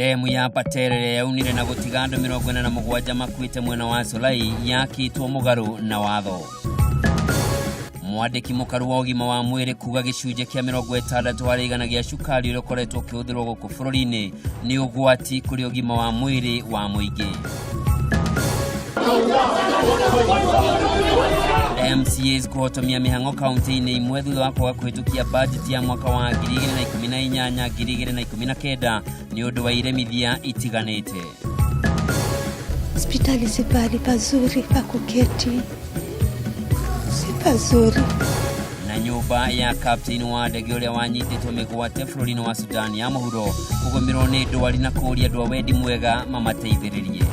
Ndemu ya Paterere yaunire na gutiga andu 47 makuite mwena wa Solai yakitwo mugaru na watho. Mwandiki mukaru wa ugima wa mwiri kuga gicunje kia 60 harĩ igana gĩa cukari ukoretwo kiuthirwo guku bururi-ini ni ugwati kuri ugima wa mwiri wa muingi. MCAs kuhotomia mihango kaunti-ini imwe thutha wa kwaga kuhitukia budget ya mwaka wa 2018-2019 ni undu wa iremithia itiganite. Hospitali si pahali pazuri pa kuketi, si pazuri. Na nyumba ya captain wa ndege uria wanyititwo migwate bururi-ini wa Sudan ya muhuro kugomirwo ni ndwari na kuria ndwa wendi mwega mamateithĩrĩrie.